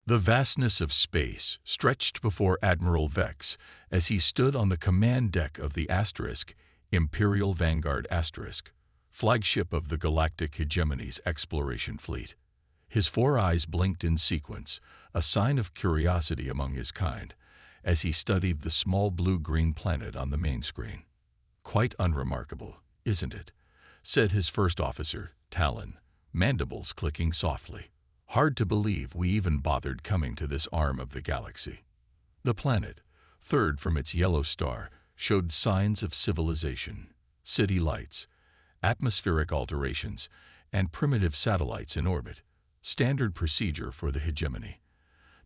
The vastness of space stretched before Admiral Vex as he stood on the command deck of the Imperial Vanguard flagship of the Galactic Hegemony's exploration fleet. His 4 eyes blinked in sequence, a sign of curiosity among his kind, as he studied the small blue-green planet on the main screen. "Quite unremarkable, isn't it?" said his first officer, Talon, mandibles clicking softly. "Hard to believe we even bothered coming to this arm of the galaxy." The planet, third from its yellow star, showed signs of civilization: city lights, atmospheric alterations, and primitive satellites in orbit. Standard procedure for the hegemony: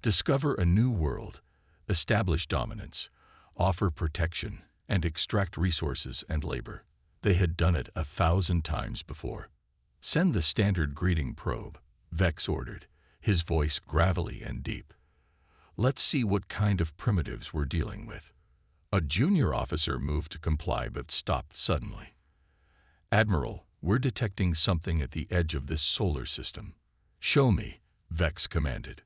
discover a new world, establish dominance, offer protection, and extract resources and labor. They had done it 1,000 times before. "Send the standard greeting probe," Vex ordered, his voice gravelly and deep. "Let's see what kind of primitives we're dealing with." A junior officer moved to comply but stopped suddenly. "Admiral, we're detecting something at the edge of this solar system." "Show me," Vex commanded.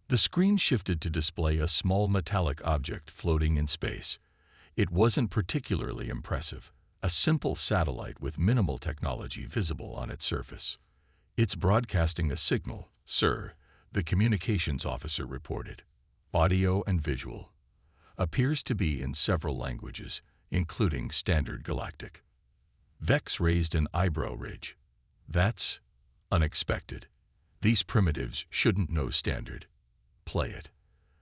The screen shifted to display a small metallic object floating in space. It wasn't particularly impressive, a simple satellite with minimal technology visible on its surface. "It's broadcasting a signal, sir," the communications officer reported. "Audio and visual. Appears to be in several languages, including Standard Galactic." Vex raised an eyebrow ridge. "That's unexpected. These primitives shouldn't know Standard." "Play it."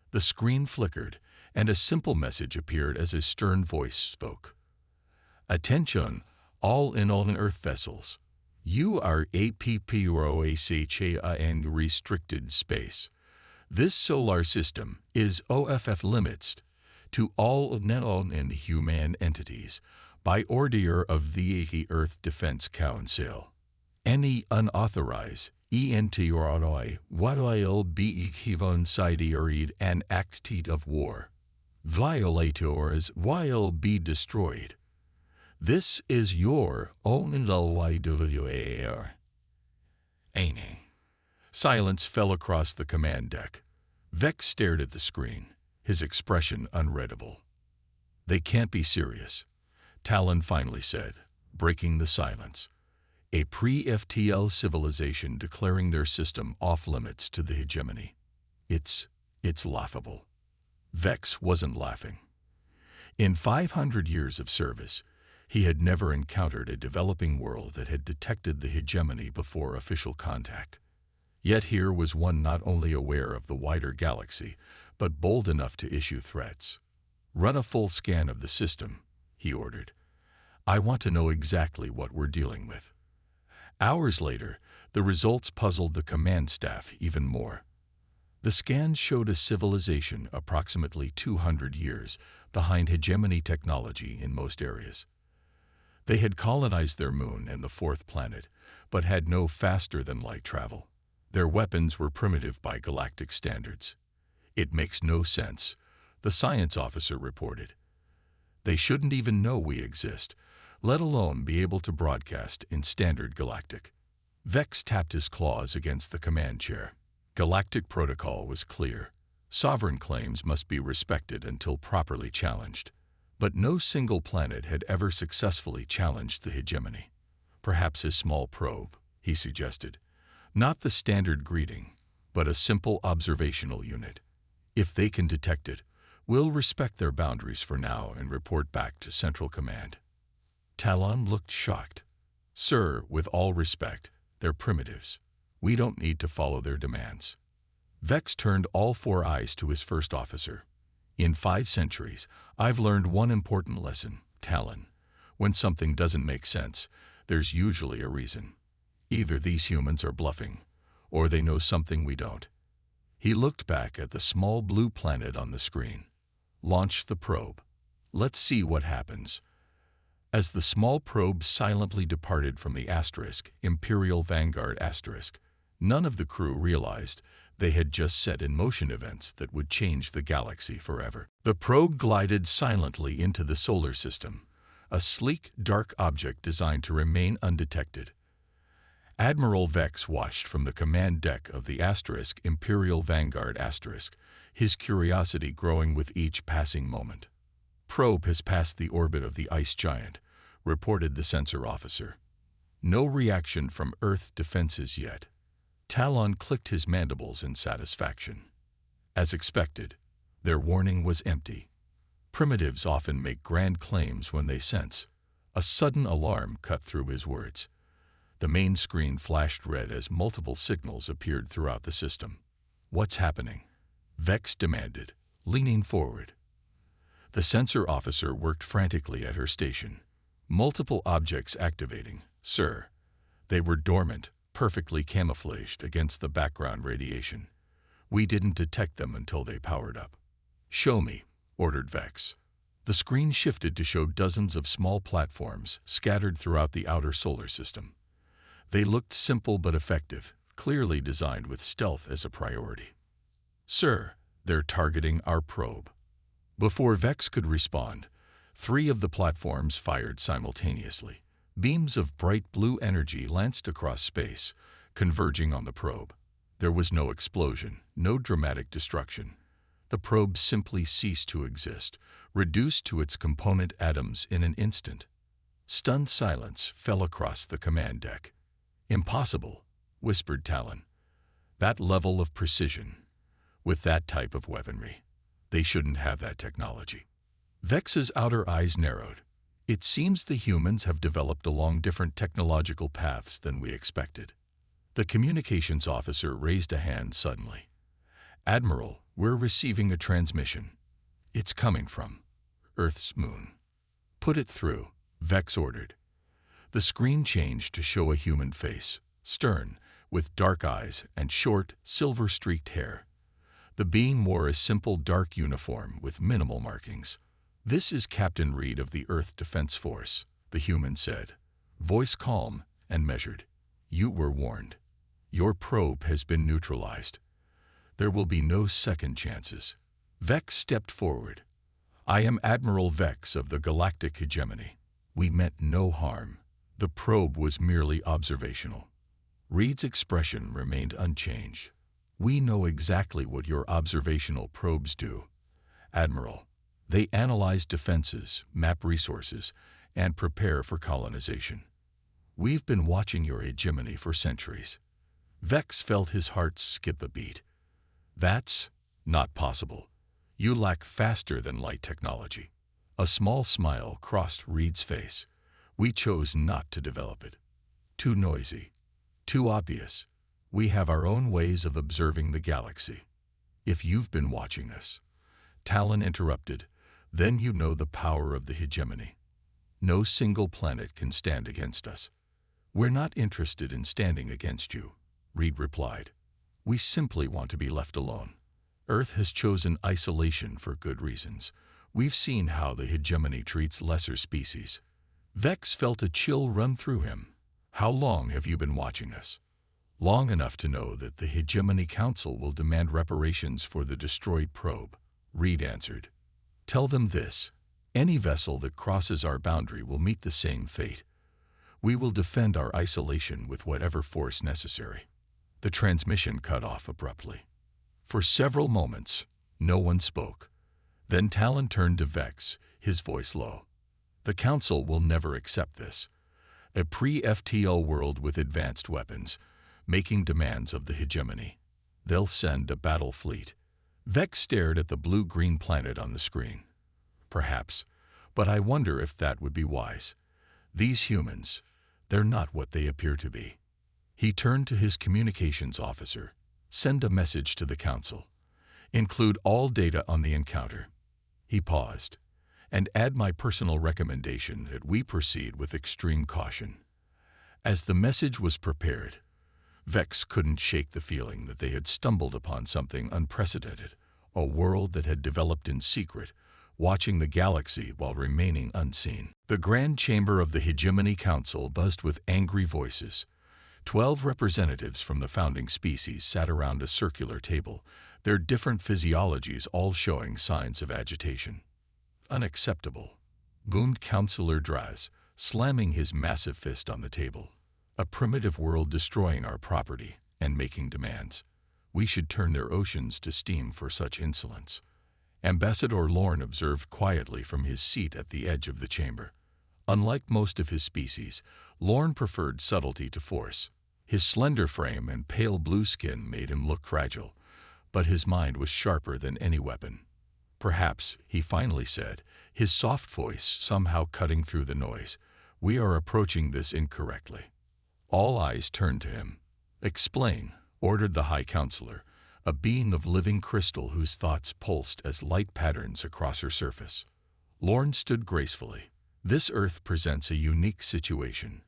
The screen flickered, and a simple message appeared as a stern voice spoke. "Attention, all in on-Earth vessels. You are APPROACHA in restricted space. This solar system is off limits to all non and human entities by order of the Earth Defense Council. Any unauthorized ENTROI will be considered an act of war. Violators will be destroyed. This is your own LYWAR. Silence fell across the command deck. Vex stared at the screen, his expression unreadable. "They can't be serious," Talon finally said, breaking the silence. "A pre-FTL civilization declaring their system off-limits to the hegemony. It's laughable." Vex wasn't laughing. In 500 years of service, he had never encountered a developing world that had detected the hegemony before official contact. Yet here was one not only aware of the wider galaxy, but bold enough to issue threats. "Run a full scan of the system," he ordered. "I want to know exactly what we're dealing with." Hours later, the results puzzled the command staff even more. The scans showed a civilization approximately 200 years behind hegemony technology in most areas. They had colonized their moon and the fourth planet, but had no faster-than-light travel. Their weapons were primitive by galactic standards. "It makes no sense," the science officer reported. "They shouldn't even know we exist, let alone be able to broadcast in Standard Galactic." Vex tapped his claws against the command chair. Galactic protocol was clear. Sovereign claims must be respected until properly challenged. But no single planet had ever successfully challenged the hegemony. "Perhaps a small probe," he suggested. "Not the standard greeting, but a simple observational unit. If they can detect it, we'll respect their boundaries for now and report back to Central Command." Talon looked shocked. "Sir, with all respect, they're primitives. We don't need to follow their demands." Vex turned all 4 eyes to his first officer. "In 5 centuries, I've learned one important lesson, Talon. When something doesn't make sense, there's usually a reason. Either these humans are bluffing, or they know something we don't." He looked back at the small blue planet on the screen. "Launch the probe. Let's see what happens." As the small probe silently departed from the Imperial Vanguard none of the crew realized they had just set in motion events that would change the galaxy forever. The probe glided silently into the solar system, a sleek, dark object designed to remain undetected. Admiral Vex watched from the command deck of the Imperial Vanguard *, his curiosity growing with each passing moment. "Probe has passed the orbit of the ice giant," reported the sensor officer. "No reaction from Earth defenses yet." Talon clicked his mandibles in satisfaction. As expected, their warning was empty. Primitives often make grand claims when they sense. A sudden alarm cut through his words. The main screen flashed red as multiple signals appeared throughout the system. "What's happening?" Vex demanded, leaning forward. The sensor officer worked frantically at her station. "Multiple objects activating, sir." They were dormant, perfectly camouflaged against the background radiation. "We didn't detect them until they powered up." "Show me," ordered Vex. The screen shifted to show dozens of small platforms scattered throughout the outer solar system. They looked simple but effective, clearly designed with stealth as a priority. "Sir, they're targeting our probe." Before Vex could respond, 3 of the platforms fired simultaneously. Beams of bright blue energy lanced across space, converging on the probe. There was no explosion, no dramatic destruction. The probe simply ceased to exist, reduced to its component atoms in an instant. Stunned silence fell across the command deck. "Impossible," whispered Talon. "That level of precision. With that type of weaponry. They shouldn't have that technology." Vex's outer eyes narrowed. "It seems the humans have developed along different technological paths than we expected." The communications officer raised a hand suddenly. "Admiral, we're receiving a transmission. It's coming from Earth's moon." "Put it through," Vex ordered. The screen changed to show a human face, stern, with dark eyes and short, silver-streaked hair. The being wore a simple dark uniform with minimal markings. "This is Captain Reed of the Earth Defense Force," the human said, voice calm and measured. "You were warned. Your probe has been neutralized. There will be no second chances." Vex stepped forward. "I am Admiral Vex of the Galactic Hegemony. We meant no harm. The probe was merely observational." Reed's expression remained unchanged. "We know exactly what your observational probes do, Admiral. They analyze defenses, map resources, and prepare for colonization. We've been watching your hegemony for centuries." Vex felt his heart skip a beat. "That's not possible. You lack faster-than-light technology." A small smile crossed Reed's face. "We chose not to develop it. Too noisy. Too obvious. We have our own ways of observing the galaxy. If you've been watching us," Talon interrupted, "then you know the power of the hegemony. No single planet can stand against us." "We're not interested in standing against you," Reed replied. "We simply want to be left alone. Earth has chosen isolation for good reasons. We've seen how the hegemony treats lesser species." Vex felt a chill run through him. "How long have you been watching us?" "Long enough to know that the Hegemony Council will demand reparations for the destroyed probe," Reed answered. "Tell them this. Any vessel that crosses our boundary will meet the same fate. We will defend our isolation with whatever force necessary." The transmission cut off abruptly. For several moments, no one spoke. Then Talon turned to Vex, his voice low. "The Council will never accept this. A pre-FTL world with advanced weapons, making demands of the hegemony. They'll send a battle fleet." Vex stared at the blue-green planet on the screen. "Perhaps, but I wonder if that would be wise. These humans, they're not what they appear to be." He turned to his communications officer. "Send a message to the Council. Include all data on the encounter." He paused. "And add my personal recommendation that we proceed with extreme caution." As the message was prepared, Vex couldn't shake the feeling that they had stumbled upon something unprecedented, a world that had developed in secret, watching the galaxy while remaining unseen. The Grand Chamber of the Hegemony Council buzzed with angry voices. 12 representatives from the founding species sat around a circular table, their different physiologies all showing signs of agitation. "Unacceptable," boomed Councillor Draz, slamming his massive fist on the table. A primitive world destroying our property and making demands. We should turn their oceans to steam for such insolence. Ambassador Lorne observed quietly from his seat at the edge of the chamber. Unlike most of his species, Lorne preferred subtlety to force. His slender frame and pale blue skin made him look fragile, but his mind was sharper than any weapon. Perhaps, he finally said, his soft voice somehow cutting through the noise, we are approaching this incorrectly. All eyes turned to him. Explain, ordered the High Counselor, a being of living crystal whose thoughts pulsed as light patterns across her surface. Lorne stood gracefully. This Earth presents a unique situation.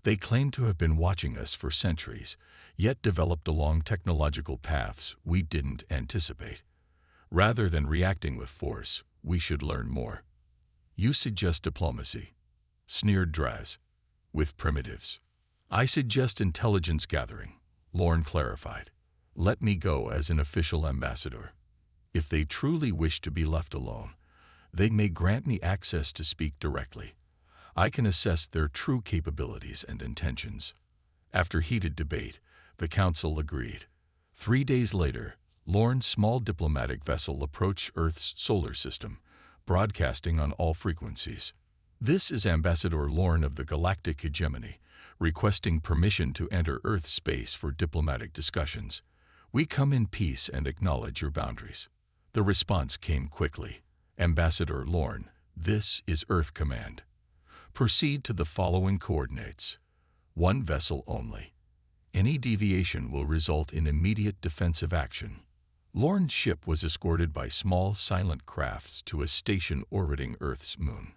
They claim to have been watching us for centuries, yet developed along technological paths we didn't anticipate. Rather than reacting with force, we should learn more. You suggest diplomacy, sneered Draz, with primitives. I suggest intelligence gathering, Lorne clarified. Let me go as an official ambassador. If they truly wish to be left alone, they may grant me access to speak directly. I can assess their true capabilities and intentions. After heated debate, the council agreed. 3 days later, Lorne's small diplomatic vessel approached Earth's solar system, broadcasting on all frequencies. This is Ambassador Lorne of the Galactic Hegemony, requesting permission to enter Earth's space for diplomatic discussions. We come in peace and acknowledge your boundaries. The response came quickly. Ambassador Lorne, this is Earth Command. Proceed to the following coordinates. 1 vessel only. Any deviation will result in immediate defensive action. Lorne's ship was escorted by small, silent crafts to a station orbiting Earth's moon.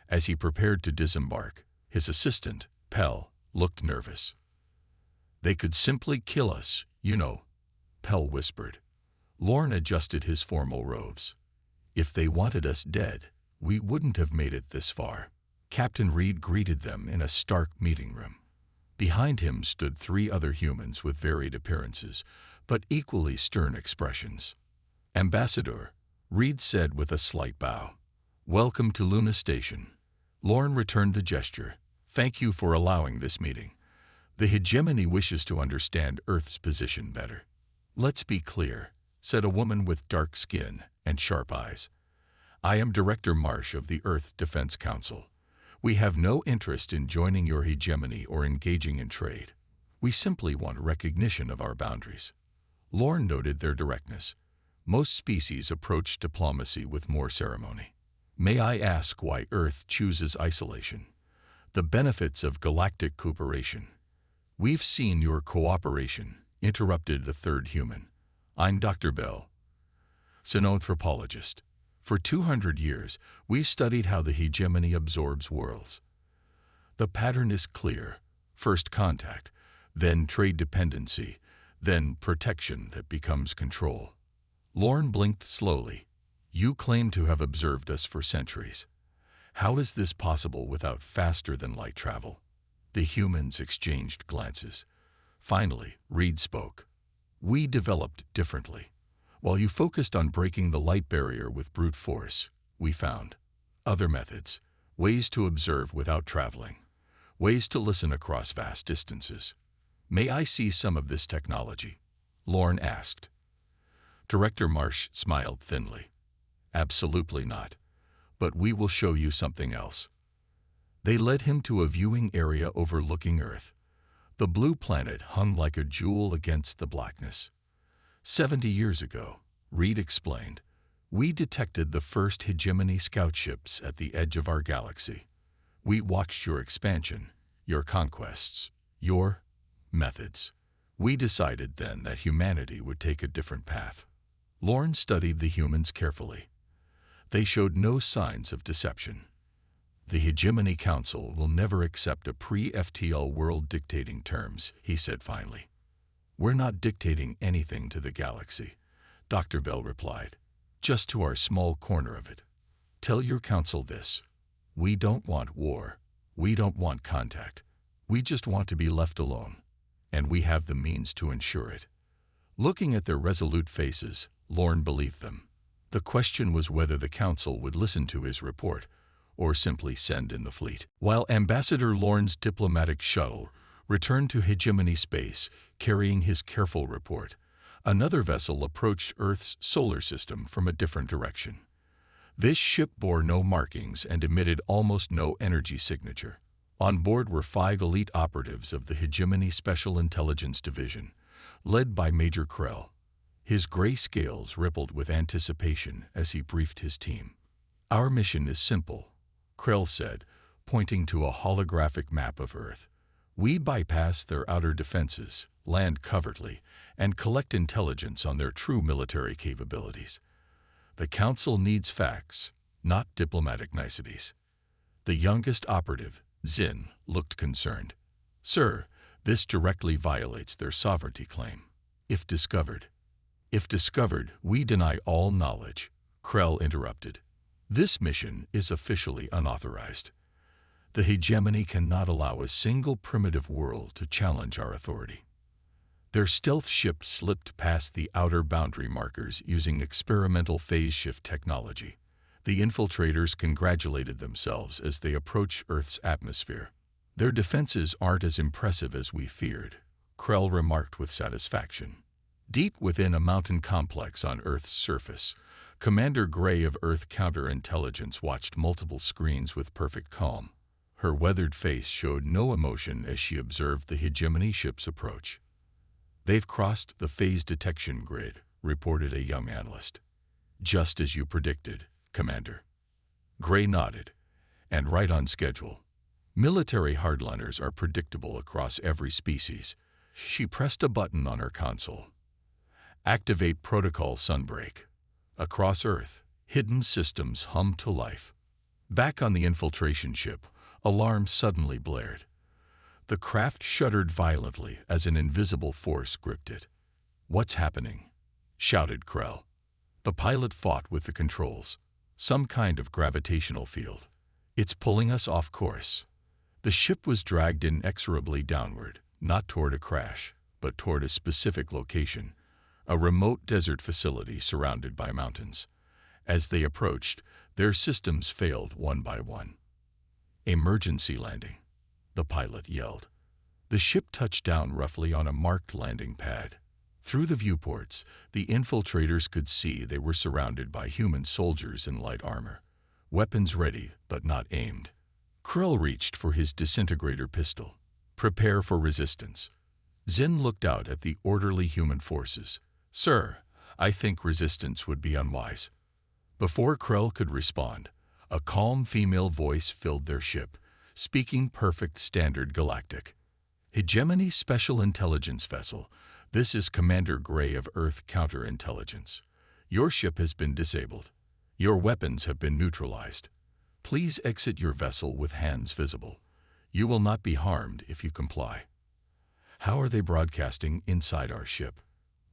As he prepared to disembark, his assistant, Pell, looked nervous. They could simply kill us, you know, Pell whispered. Lorne adjusted his formal robes. If they wanted us dead, we wouldn't have made it this far. Captain Reed greeted them in a stark meeting room. Behind him stood 3 other humans with varied appearances, but equally stern expressions. Ambassador, Reed said with a slight bow. Welcome to Luna Station. Lorne returned the gesture. Thank you for allowing this meeting. The hegemony wishes to understand Earth's position better. Let's be clear, said a woman with dark skin and sharp eyes. I am Director Marsh of the Earth Defense Council. We have no interest in joining your hegemony or engaging in trade. We simply want recognition of our boundaries. Lorne noted their directness. Most species approach diplomacy with more ceremony. May I ask why Earth chooses isolation? The benefits of galactic cooperation. We've seen your cooperation, interrupted the 3rd human. I'm Dr. Bell, an anthropologist. For 200 years, we've studied how the hegemony absorbs worlds. The pattern is clear. First contact, then trade dependency, then protection that becomes control. Lorne blinked slowly. You claim to have observed us for centuries. How is this possible without faster-than-light travel? The humans exchanged glances. Finally, Reed spoke. We developed differently. While you focused on breaking the light barrier with brute force, we found other methods, ways to observe without traveling, ways to listen across vast distances. May I see some of this technology? Lorne asked. Director Marsh smiled thinly. Absolutely not. But we will show you something else. They led him to a viewing area overlooking Earth. The blue planet hung like a jewel against the blackness. 70 years ago, Reed explained, we detected the first hegemony scout ships at the edge of our galaxy. We watched your expansion, your conquests, your methods. We decided then that humanity would take a different path. Lorne studied the humans carefully. They showed no signs of deception. The Hegemony Council will never accept a pre-FTL world dictating terms, he said finally. We're not dictating anything to the galaxy, Dr. Bell replied, just to our small corner of it. Tell your council this. We don't want war. We don't want contact. We just want to be left alone. And we have the means to ensure it. Looking at their resolute faces, Lorne believed them. The question was whether the council would listen to his report or simply send in the fleet. While Ambassador Lorne's diplomatic shuttle returned to hegemony space, carrying his careful report. Another vessel approached Earth's solar system from a different direction. This ship bore no markings and emitted almost no energy signature. On board were 5 elite operatives of the Hegemony Special Intelligence Division, led by Major Krell. His gray scales rippled with anticipation as he briefed his team. "Our mission is simple," Krell said, pointing to a holographic map of Earth. "We bypass their outer defenses, land covertly, and collect intelligence on their true military capabilities. The Council needs facts, not diplomatic niceties." The youngest operative, Zin, looked concerned. "Sir, this directly violates their sovereignty claim. If discovered, we deny all knowledge," Krell interrupted. "This mission is officially unauthorized. The hegemony cannot allow a single primitive world to challenge our authority." Their stealth ship slipped past the outer boundary markers using experimental phase shift technology. The infiltrators congratulated themselves as they approached Earth's atmosphere. "Their defenses aren't as impressive as we feared," Krell remarked with satisfaction. Deep within a mountain complex on Earth's surface, Commander Gray of Earth Counterintelligence watched multiple screens with perfect calm. Her weathered face showed no emotion as she observed the hegemony ship's approach. "They've crossed the phase detection grid," reported a young analyst. "Just as you predicted, Commander." Gray nodded. "And right on schedule. Military hardliners are predictable across every species." She pressed a button on her console. "Activate Protocol Sunbreak." Across Earth, hidden systems hummed to life. Back on the infiltration ship, alarms suddenly blared. The craft shuddered violently as an invisible force gripped it. "What's happening?" shouted Krell. The pilot fought with the controls. "Some kind of gravitational field. It's pulling us off course." The ship was dragged inexorably downward, not toward a crash, but toward a specific location, a remote desert facility surrounded by mountains. As they approached, their systems failed one by one. "Emergency landing," the pilot yelled. The ship touched down roughly on a marked landing pad. Through the viewports, the infiltrators could see they were surrounded by human soldiers in light armor, weapons ready but not aimed. Krell reached for his disintegrator pistol. "Prepare for resistance." Zin looked out at the orderly human forces. "Sir, I think resistance would be unwise." Before Krell could respond, a calm female voice filled their ship, speaking perfect standard Galactic. "Hegemony Special Intelligence Vessel, this is Commander Gray of Earth Counterintelligence. Your ship has been disabled. Your weapons have been neutralized. Please exit your vessel with hands visible. You will not be harmed if you comply." "How are they broadcasting inside our ship?"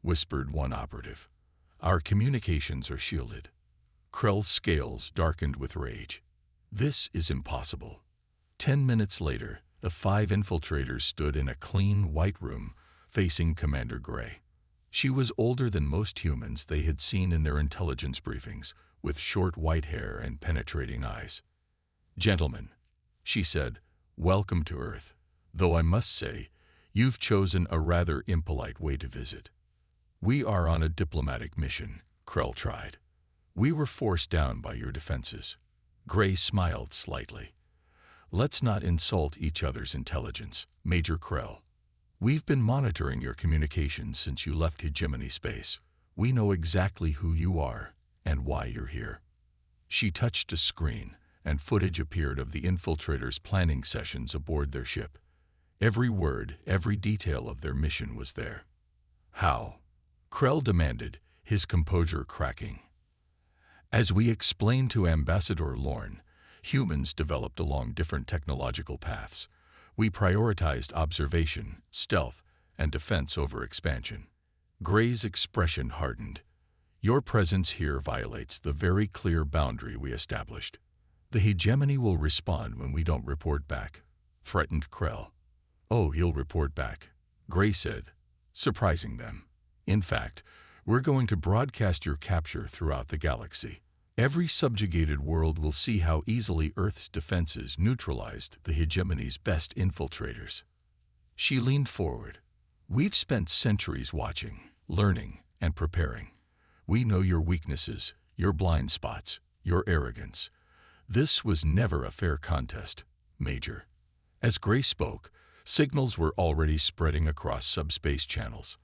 whispered one operative. "Our communications are shielded." Krell's scales darkened with rage. "This is impossible." 10 minutes later, the 5 infiltrators stood in a clean, white room facing Commander Gray. She was older than most humans they had seen in their intelligence briefings, with short white hair and penetrating eyes. "Gentlemen," she said, "welcome to Earth, though I must say, you've chosen a rather impolite way to visit." "We are on a diplomatic mission," Krell tried. "We were forced down by your defenses." Gray smiled slightly. "Let's not insult each other's intelligence, Major Krell. We've been monitoring your communications since you left hegemony space. We know exactly who you are and why you're here." She touched a screen, and footage appeared of the infiltrators' planning sessions aboard their ship. Every word, every detail of their mission was there. "How?" Krell demanded, his composure cracking. "As we explained to Ambassador Lorne, humans developed along different technological paths. We prioritized observation, stealth, and defense over expansion." Gray's expression hardened. "Your presence here violates the very clear boundary we established. The hegemony will respond when we don't report back," threatened Krell. "Oh, he'll report back," Gray said, surprising them. "In fact, we're going to broadcast your capture throughout the galaxy. Every subjugated world will see how easily Earth's defenses neutralized the hegemony's best infiltrators." She leaned forward. We've spent centuries watching, learning, and preparing. We know your weaknesses, your blind spots, your arrogance. This was never a fair contest, Major. As Gray spoke, signals were already spreading across subspace channels.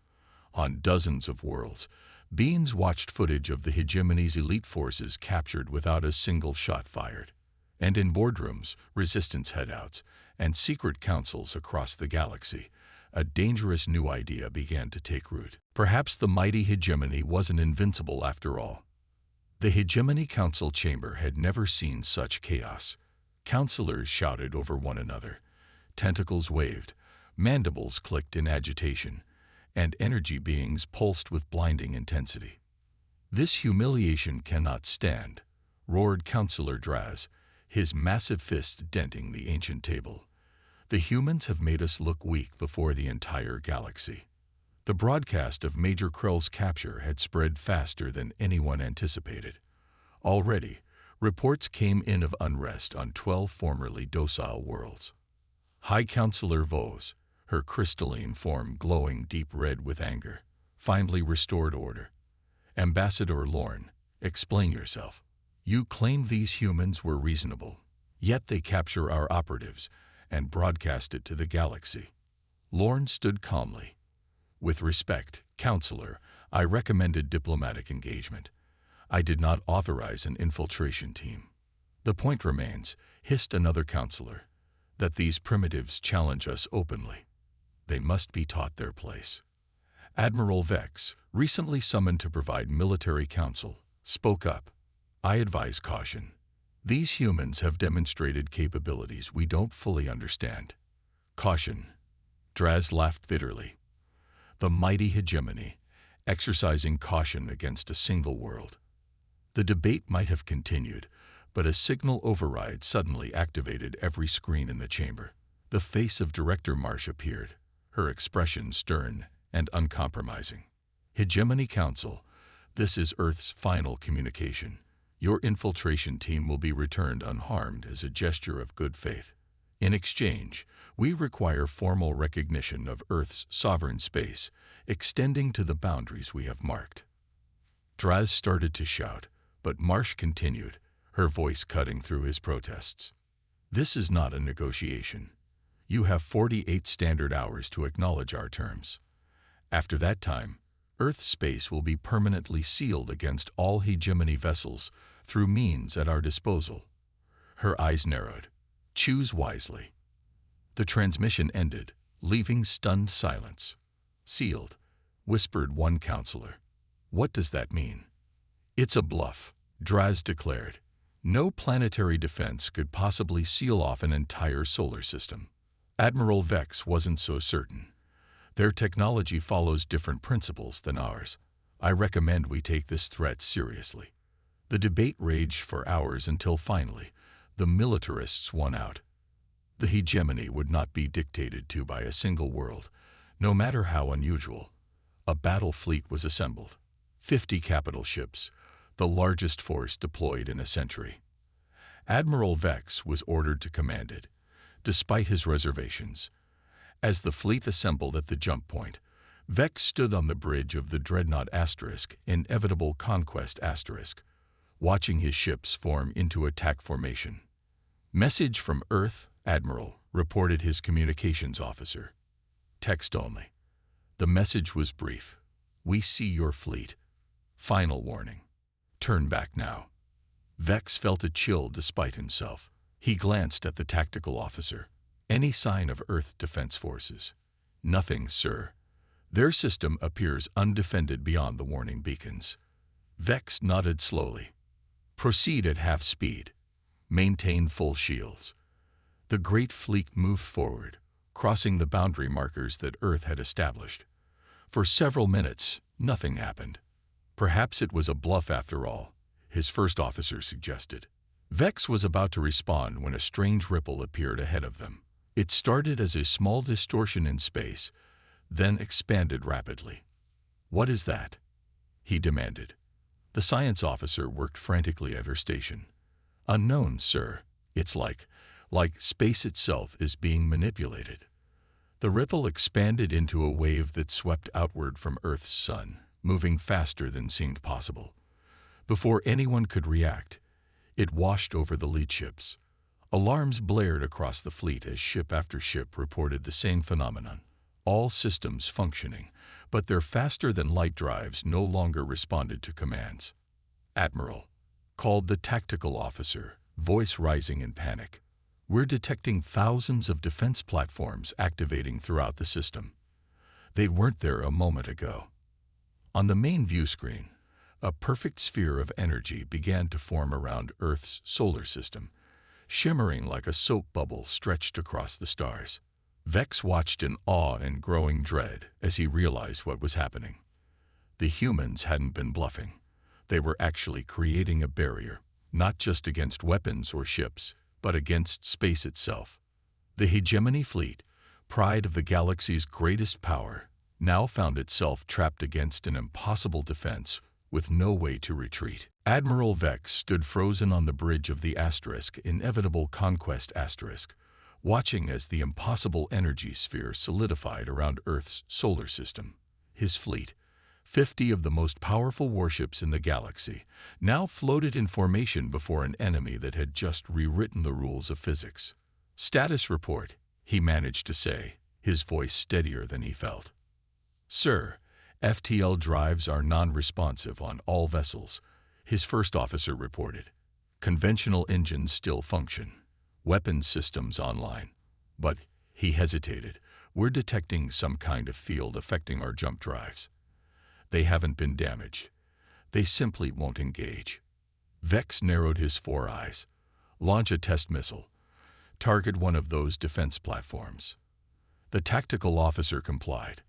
On dozens of worlds, beings watched footage of the hegemony's elite forces captured without a single shot fired. And in boardrooms, resistance headouts, and secret councils across the galaxy, a dangerous new idea began to take root. Perhaps the mighty hegemony wasn't invincible after all. The Hegemony Council chamber had never seen such chaos. Councilors shouted over one another. Tentacles waved, mandibles clicked in agitation, and energy beings pulsed with blinding intensity. "This humiliation cannot stand," roared Councillor Draz, his massive fist denting the ancient table. "The humans have made us look weak before the entire galaxy." The broadcast of Major Krell's capture had spread faster than anyone anticipated. Already, reports came in of unrest on 12 formerly docile worlds. High Councillor Vos, her crystalline form glowing deep red with anger, finally restored order. "Ambassador Lorne, explain yourself. You claimed these humans were reasonable, yet they capture our operatives and broadcast it to the galaxy." Lorne stood calmly. "With respect, Counselor, I recommended diplomatic engagement. I did not authorize an infiltration team." "The point remains," hissed another counselor, "that these primitives challenge us openly. They must be taught their place." Admiral Vex, recently summoned to provide military counsel, spoke up. "I advise caution. These humans have demonstrated capabilities we don't fully understand." "Caution." Draz laughed bitterly. The mighty hegemony, exercising caution against a single world. The debate might have continued, but a signal override suddenly activated every screen in the chamber. The face of Director Marsh appeared, her expression stern and uncompromising. "Hegemony Council, this is Earth's final communication. Your infiltration team will be returned unharmed as a gesture of good faith. In exchange, we require formal recognition of Earth's sovereign space, extending to the boundaries we have marked." Draz started to shout, but Marsh continued, her voice cutting through his protests. "This is not a negotiation. You have 48 standard hours to acknowledge our terms. After that time, Earth space will be permanently sealed against all hegemony vessels through means at our disposal." Her eyes narrowed. "Choose wisely." The transmission ended, leaving stunned silence. "Sealed," whispered one counselor. "What does that mean?" "It's a bluff," Draz declared. "No planetary defense could possibly seal off an entire solar system." Admiral Vex wasn't so certain. "Their technology follows different principles than ours. I recommend we take this threat seriously." The debate raged for hours until finally, the militarists won out. The hegemony would not be dictated to by a single world, no matter how unusual. A battle fleet was assembled. 50 capital ships, the largest force deployed in a century. Admiral Vex was ordered to command it, despite his reservations. As the fleet assembled at the jump point, Vex stood on the bridge of the dreadnought *, Inevitable Conquest *, watching his ships form into attack formation. "Message from Earth, Admiral," reported his communications officer. Text only. The message was brief. "We see your fleet. Final warning. Turn back now." Vex felt a chill despite himself. He glanced at the tactical officer. "Any sign of Earth Defense Forces?" "Nothing, sir. Their system appears undefended beyond the warning beacons." Vex nodded slowly. "Proceed at half speed. Maintain full shields." The great fleet moved forward, crossing the boundary markers that Earth had established. For several minutes, nothing happened. Perhaps it was a bluff after all, his first officer suggested. Vex was about to respond when a strange ripple appeared ahead of them. It started as a small distortion in space, then expanded rapidly. "What is that?" he demanded. The science officer worked frantically at her station. "Unknown, sir. It's like space itself is being manipulated." The ripple expanded into a wave that swept outward from Earth's sun, moving faster than seemed possible. Before anyone could react, it washed over the lead ships. Alarms blared across the fleet as ship after ship reported the same phenomenon. All systems functioning, but their faster-than-light drives no longer responded to commands. "Admiral," called the tactical officer, voice rising in panic. "We're detecting thousands of defense platforms activating throughout the system. They weren't there a moment ago." On the main view screen, a perfect sphere of energy began to form around Earth's solar system, shimmering like a soap bubble stretched across the stars. Vex watched in awe and growing dread as he realized what was happening. The humans hadn't been bluffing. They were actually creating a barrier, not just against weapons or ships, but against space itself. The hegemony fleet, pride of the galaxy's greatest power, now found itself trapped against an impossible defense with no way to retreat. Admiral Vex stood frozen on the bridge of the inevitable conquest asterisk, watching as the impossible energy sphere solidified around Earth's solar system. His fleet, 50 of the most powerful warships in the galaxy, now floated in formation before an enemy that had just rewritten the rules of physics. "Status report," he managed to say, his voice steadier than he felt. "Sir, FTL drives are non-responsive on all vessels," his first officer reported. "Conventional engines still function. Weapons systems online. But," he hesitated, "we're detecting some kind of field affecting our jump drives. They haven't been damaged. They simply won't engage." Vex narrowed his four eyes. "Launch a test missile. Target one of those defense platforms." The tactical officer complied.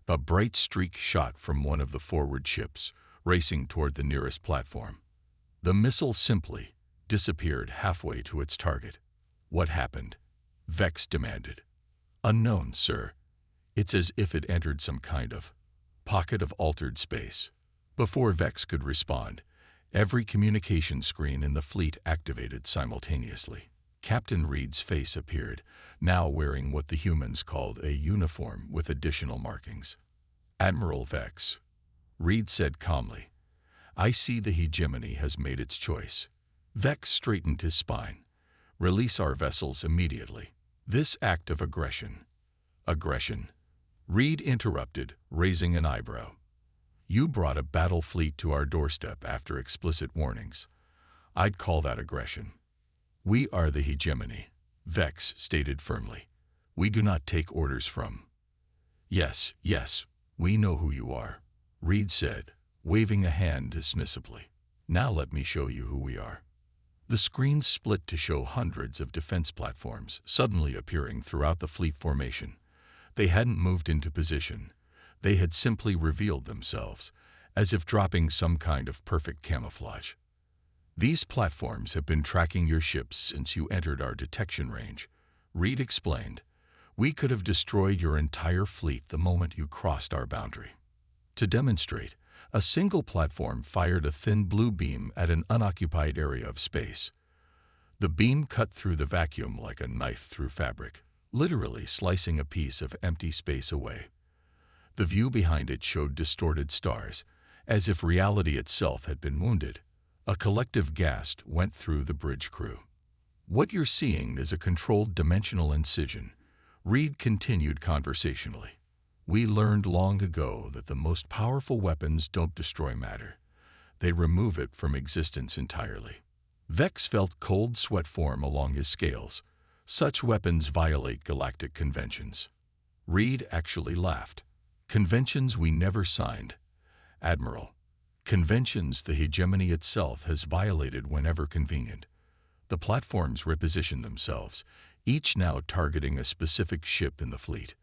A bright streak shot from one of the forward ships, racing toward the nearest platform. The missile simply disappeared halfway to its target. "What happened?" Vex demanded. "Unknown, sir. It's as if it entered some kind of pocket of altered space." Before Vex could respond, every communication screen in the fleet activated simultaneously. Captain Reed's face appeared, now wearing what the humans called a uniform with additional markings. "Admiral Vex," Reed said calmly, "I see the hegemony has made its choice." Vex straightened his spine. "Release our vessels immediately." "This act of aggression." "Aggression?" Reed interrupted, raising an eyebrow. "You brought a battle fleet to our doorstep after explicit warnings. I'd call that aggression." "We are the hegemony," Vex stated firmly. "We do not take orders from—" Yes, we know who you are," Reed said, waving a hand dismissively. "Now let me show you who we are." The screen split to show hundreds of defense platforms suddenly appearing throughout the fleet formation. They hadn't moved into position. They had simply revealed themselves, as if dropping some kind of perfect camouflage. "These platforms have been tracking your ships since you entered our detection range," Reed explained. "We could have destroyed your entire fleet the moment you crossed our boundary." To demonstrate, a single platform fired a thin blue beam at an unoccupied area of space. The beam cut through the vacuum like a knife through fabric, literally slicing a piece of empty space away. The view behind it showed distorted stars, as if reality itself had been wounded. A collective gasp went through the bridge crew. "What you're seeing is a controlled dimensional incision," Reed continued conversationally. "We learned long ago that the most powerful weapons don't destroy matter. They remove it from existence entirely." Vex felt cold sweat form along his scales. Such weapons violate galactic conventions. Reed actually laughed. "Conventions we never signed, Admiral. Conventions the hegemony itself has violated whenever convenient." The platforms repositioned themselves, each now targeting a specific ship in the fleet.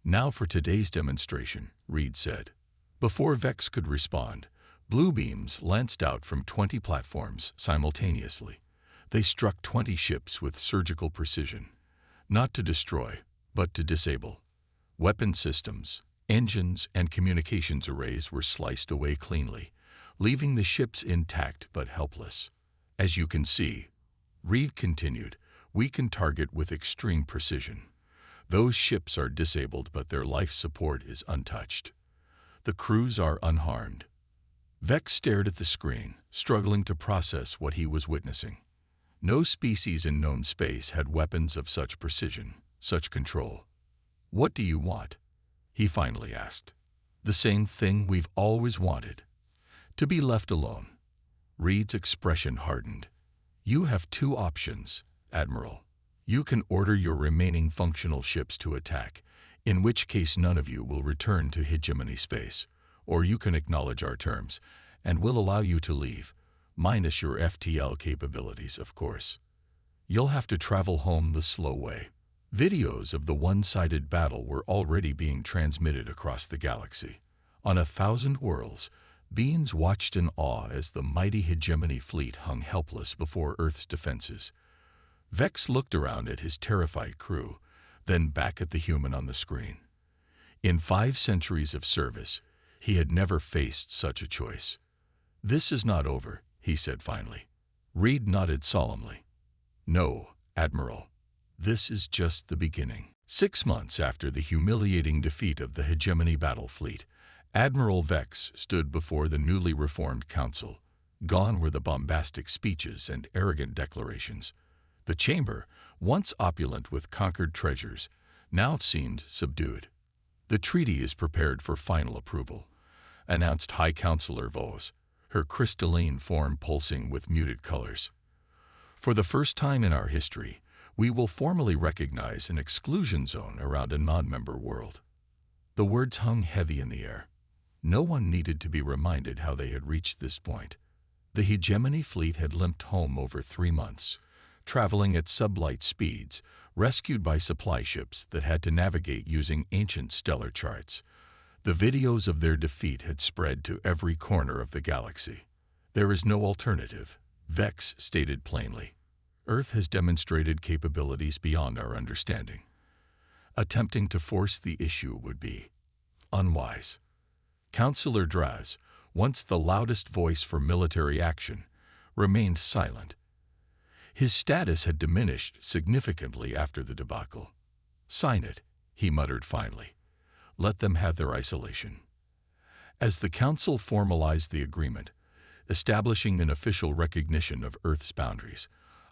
"Now for today's demonstration," Reed said. Before Vex could respond, blue beams lanced out from 20 platforms simultaneously. They struck 20 ships with surgical precision, not to destroy, but to disable. Weapon systems, engines, and communications arrays were sliced away cleanly, leaving the ships intact but helpless. "As you can see," Reed continued, "we can target with extreme precision. Those ships are disabled, but their life support is untouched. The crews are unharmed. Vex stared at the screen, struggling to process what he was witnessing. No species in known space had weapons of such precision, such control. "What do you want?" he finally asked. "The same thing we've always wanted. To be left alone." Reed's expression hardened. "You have two options, Admiral. You can order your remaining functional ships to attack, in which case none of you will return to hegemony space, or you can acknowledge our terms, and we'll allow you to leave, minus your FTL capabilities, of course. You'll have to travel home the slow way." Videos of the one-sided battle were already being transmitted across the galaxy. On 1,000 worlds, beings watched in awe as the mighty hegemony fleet hung helpless before Earth's defenses. Vex looked around at his terrified crew, then back at the human on the screen. In 5 centuries of service, he had never faced such a choice. "This is not over," he said finally. Reed nodded solemnly. "No, Admiral. This is just the beginning." 6 months after the humiliating defeat of the hegemony battle fleet, Admiral Vex stood before the newly reformed council. Gone were the bombastic speeches and arrogant declarations. The chamber, once opulent with conquered treasures, now seemed subdued. "The treaty is prepared for final approval," announced High Counselor Vos, her crystalline form pulsing with muted colors. "For the first time in our history, we will formally recognize an exclusion zone around a non-member world." The words hung heavy in the air. No one needed to be reminded how they had reached this point. The hegemony fleet had limped home over 3 months, traveling at sublight speeds, rescued by supply ships that had to navigate using ancient stellar charts. The videos of their defeat had spread to every corner of the galaxy. "There is no alternative," Vex stated plainly. "Earth has demonstrated capabilities beyond our understanding. Attempting to force the issue would be unwise." Counselor Draz, once the loudest voice for military action, remained silent. His status had diminished significantly after the debacle. "Sign it," he muttered finally. "Let them have their isolation." As the Council formalized the agreement, establishing an official recognition of Earth's boundaries,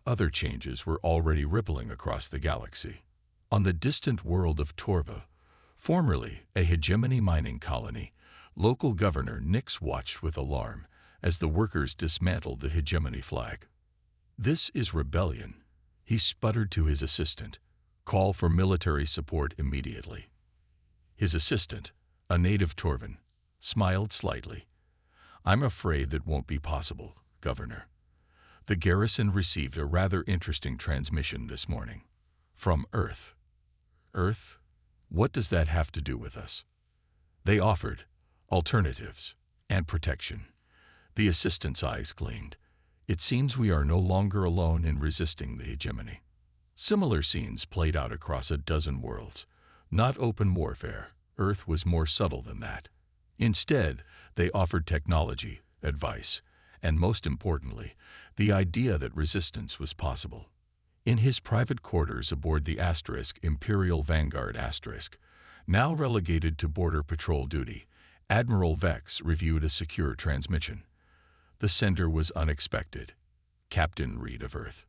other changes were already rippling across the galaxy. On the distant world of Torva, formerly a hegemony mining colony, local governor Nix watched with alarm as the workers dismantled the hegemony flag. "This is rebellion," he sputtered to his assistant. "Call for military support immediately." His assistant, a native Torvan, smiled slightly. "I'm afraid that won't be possible, Governor. The garrison received a rather interesting transmission this morning. From Earth." "Earth? What does that have to do with us?" "They offered alternatives and protection." The assistant's eyes gleamed. "It seems we are no longer alone in resisting the hegemony." Similar scenes played out across a dozen worlds. Not open warfare. Earth was more subtle than that. Instead, they offered technology, advice, and most importantly, the idea that resistance was possible. In his private quarters aboard the Imperial Vanguard *, now relegated to border patrol duty, Admiral Vex reviewed a secure transmission. The sender was unexpected. "Captain Reed of Earth."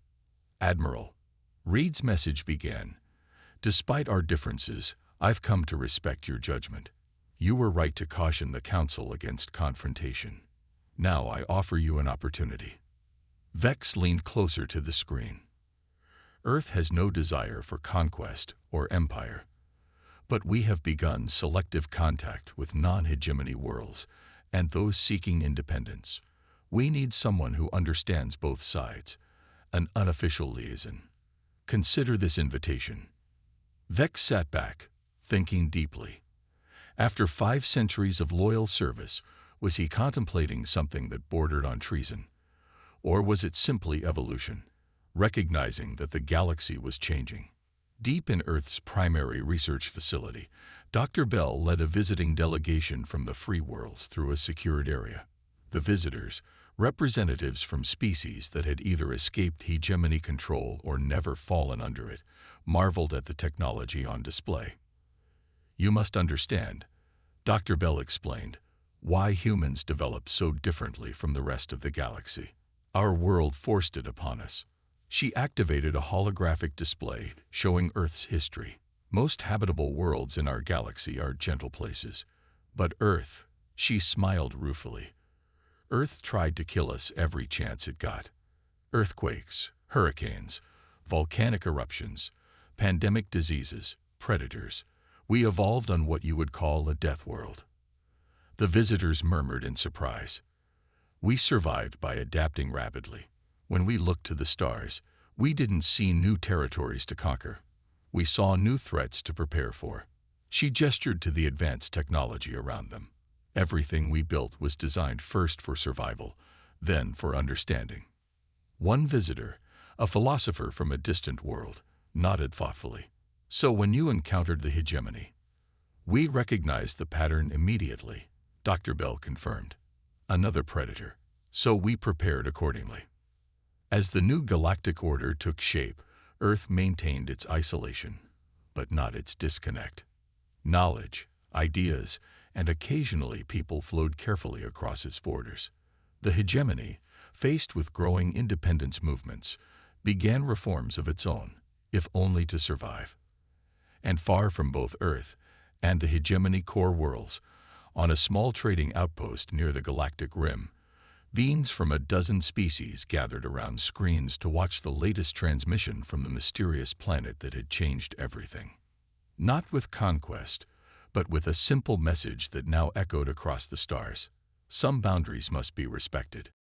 "Admiral." Reed's message began. "Despite our differences, I've come to respect your judgment. You were right to caution the Council against confrontation. Now I offer you an opportunity." Vex leaned closer to the screen. "Earth has no desire for conquest or empire. But we have begun selective contact with non-hegemony worlds and those seeking independence. We need someone who understands both sides, an unofficial liaison. Consider this invitation." Vex sat back, thinking deeply. After 5 centuries of loyal service, was he contemplating something that bordered on treason? Or was it simply evolution, recognizing that the galaxy was changing? Deep in Earth's primary research facility, Dr. Bell led a visiting delegation from the free worlds through a secured area. The visitors, Representatives from species that had either escaped hegemony control or never fallen under it marveled at the technology on display. "You must understand," Dr. Bell explained, "why humans developed so differently from the rest of the galaxy. Our world forced it upon us." She activated a holographic display showing Earth's history. "Most habitable worlds in our galaxy are gentle places. But Earth," she smiled ruefully, "Earth tried to kill us every chance it got. Earthquakes, hurricanes, volcanic eruptions, pandemic diseases, predators. We evolved on what you would call a death world." The visitors murmured in surprise. "We survived by adapting rapidly. When we looked to the stars, we didn't see new territories to conquer. We saw new threats to prepare for." She gestured to the advanced technology around them. "Everything we built was designed first for survival, then for understanding." One visitor, a philosopher from a distant world, nodded thoughtfully. "So when you encountered the hegemony, we recognized the pattern immediately," Dr. Bell confirmed. "Another predator. So we prepared accordingly." As the new galactic order took shape, Earth maintained its isolation, but not its disconnect. Knowledge, ideas, and occasionally people flowed carefully across its borders. The hegemony, faced with growing independence movements, began reforms of its own, if only to survive. And far from both Earth and the hegemony core worlds, on a small trading outpost near the galactic rim, beings from a dozen species gathered around screens to watch the latest transmission from the mysterious planet that had changed everything. Not with conquest, but with a simple message that now echoed across the stars. Some boundaries must be respected.